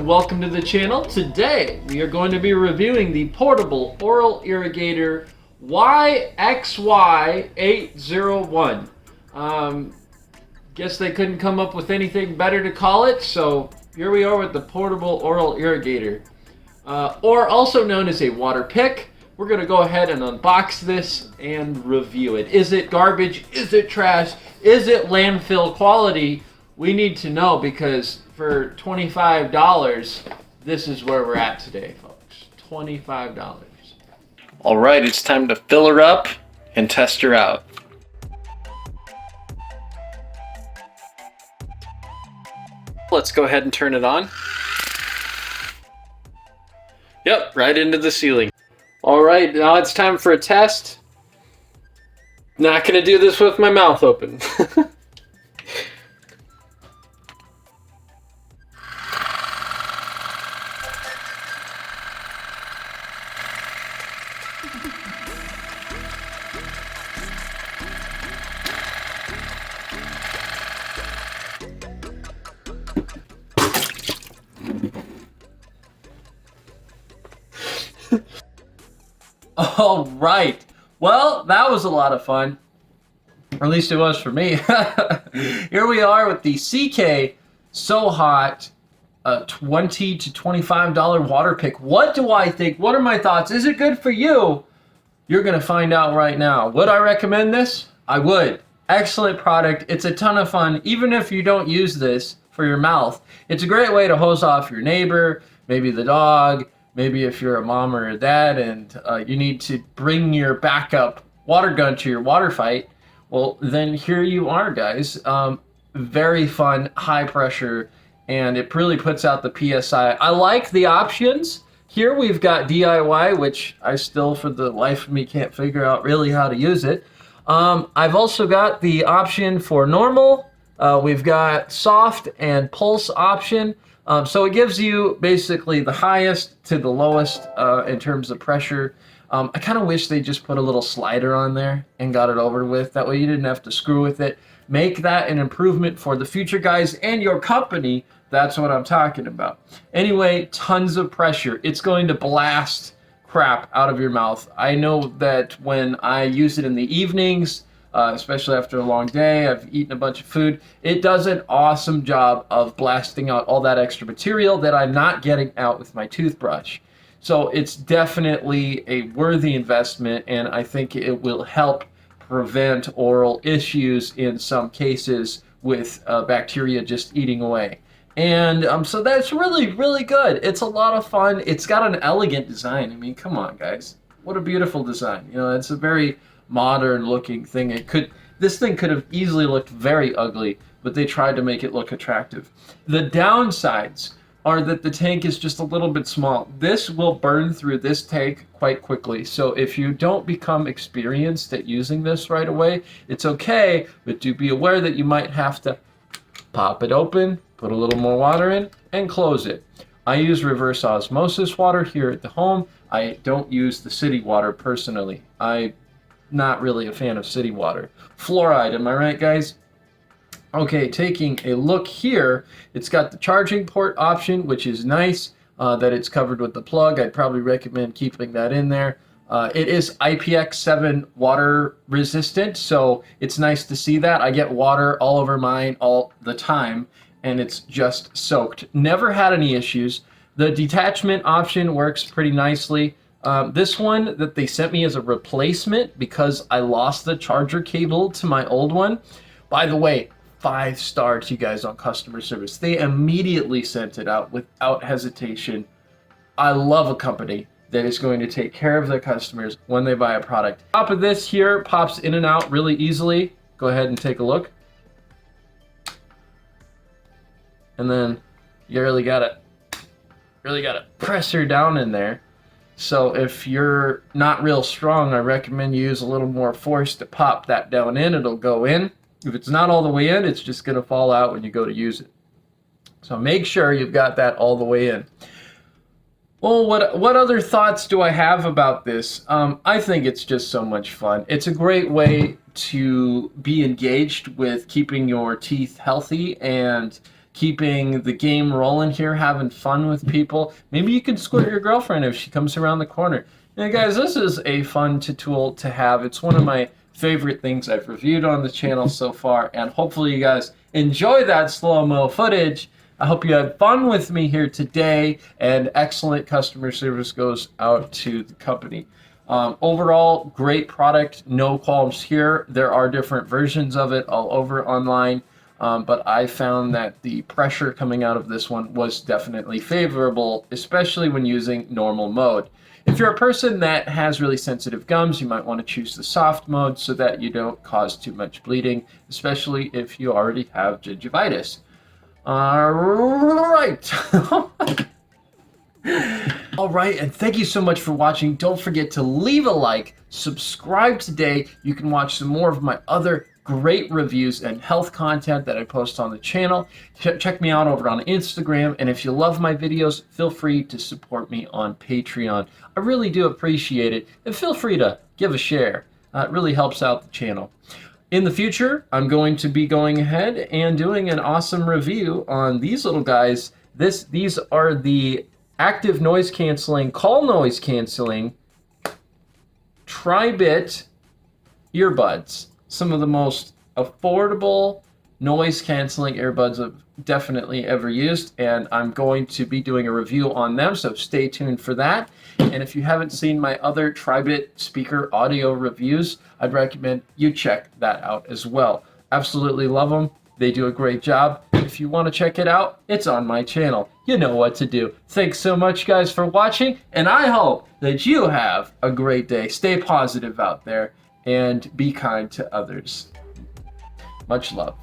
and welcome to the channel. Today we are going to be reviewing the portable oral irrigator YXY801. Guess they couldn't come up with anything better to call it, so here we are with the portable oral irrigator, or also known as a water pick. We're going to go ahead and unbox this and review it. Is it garbage? Is it trash? Is it landfill quality? We need to know, because for $25, this is where we're at today, folks. $25. All right, it's time to fill her up and test her out. Let's go ahead and turn it on. Yep, right into the ceiling. All right, now it's time for a test. Not gonna do this with my mouth open. All right. Well, that was a lot of fun. Or at least it was for me. Here we are with the CKSOHOT $20 to $25 water pick. What do I think? What are my thoughts? Is it good for you? You're going to find out right now. Would I recommend this? I would. Excellent product. It's a ton of fun. Even if you don't use this for your mouth, it's a great way to hose off your neighbor, maybe the dog. Maybe if you're a mom or a dad and you need to bring your backup water gun to your water fight, well, then here you are, guys. Very fun, high pressure, and it really puts out the PSI. I like the options. Here we've got DIY, which I still, for the life of me, can't figure out really how to use it. I've also got the option for normal. We've got soft and pulse option. So it gives you basically the highest to the lowest in terms of pressure. I kind of wish they just put a little slider on there and got it over with. That way you didn't have to screw with it. Make that an improvement for the future, guys, and your company. That's what I'm talking about. Anyway, tons of pressure. It's going to blast crap out of your mouth. I know that when I use it in the evenings, especially after a long day, I've eaten a bunch of food, it does an awesome job of blasting out all that extra material that I'm not getting out with my toothbrush. So it's definitely a worthy investment, and I think it will help prevent oral issues in some cases with bacteria just eating away. And so that's really, really good. It's a lot of fun. It's got an elegant design. I mean, come on, guys. What a beautiful design. You know, it's a very modern looking thing. This thing could have easily looked very ugly, but they tried to make it look attractive. The downsides are that the tank is just a little bit small. This will burn through this tank quite quickly. So if you don't become experienced at using this right away, it's okay, but do be aware that you might have to pop it open, put a little more water in, and close it. I use reverse osmosis water here at the home. I don't use the city water personally. I'm not really a fan of city water. Fluoride, am I right, guys? Okay, taking a look here, it's got the charging port option, which is nice that it's covered with the plug. I'd probably recommend keeping that in there. It is IPX7 water resistant, so it's nice to see that. I get water all over mine all the time, and it's just soaked. Never had any issues. The detachment option works pretty nicely. This one that they sent me as a replacement because I lost the charger cable to my old one. By the way, 5-star to you guys on customer service. They immediately sent it out without hesitation. I love a company that is going to take care of their customers when they buy a product. Top of this here pops in and out really easily. Go ahead and take a look. And then you really gotta press her down in there. So if you're not real strong, I recommend you use a little more force to pop that down in. It'll go in. If it's not all the way in, it's just going to fall out when you go to use it. So make sure you've got that all the way in. Well, what other thoughts do I have about this? I think it's just so much fun. It's a great way to be engaged with keeping your teeth healthy and keeping the game rolling here, having fun with people. Maybe you can squirt your girlfriend if she comes around the corner. Now, guys, this is a fun tool to have. It's one of my favorite things I've reviewed on the channel so far, and hopefully you guys enjoy that slow-mo footage. I hope you had fun with me here today, and excellent customer service goes out to the company. Overall, great product, no qualms here. There are different versions of it all over online, but I found that the pressure coming out of this one was definitely favorable, especially when using normal mode. If you're a person that has really sensitive gums, you might want to choose the soft mode so that you don't cause too much bleeding, especially if you already have gingivitis. All right. All right, and thank you so much for watching. Don't forget to leave a like, subscribe today. You can watch some more of my other great reviews and health content that I post on the channel. Check me out over on Instagram, and if you love my videos, feel free to support me on Patreon. I really do appreciate it, and feel free to give a share. It really helps out the channel. In the future, I'm going to be going ahead and doing an awesome review on these little guys. These are the active noise canceling, call noise canceling, tri-bit earbuds. Some of the most affordable noise canceling earbuds I've definitely ever used, and I'm going to be doing a review on them, so stay tuned for that. And if you haven't seen my other tri-bit speaker audio reviews, I'd recommend you check that out as well. Absolutely love them. They do a great job. If you want to check it out, it's on my channel. You know what to do. Thanks so much, guys, for watching, and I hope that you have a great day. Stay positive out there and be kind to others. Much love.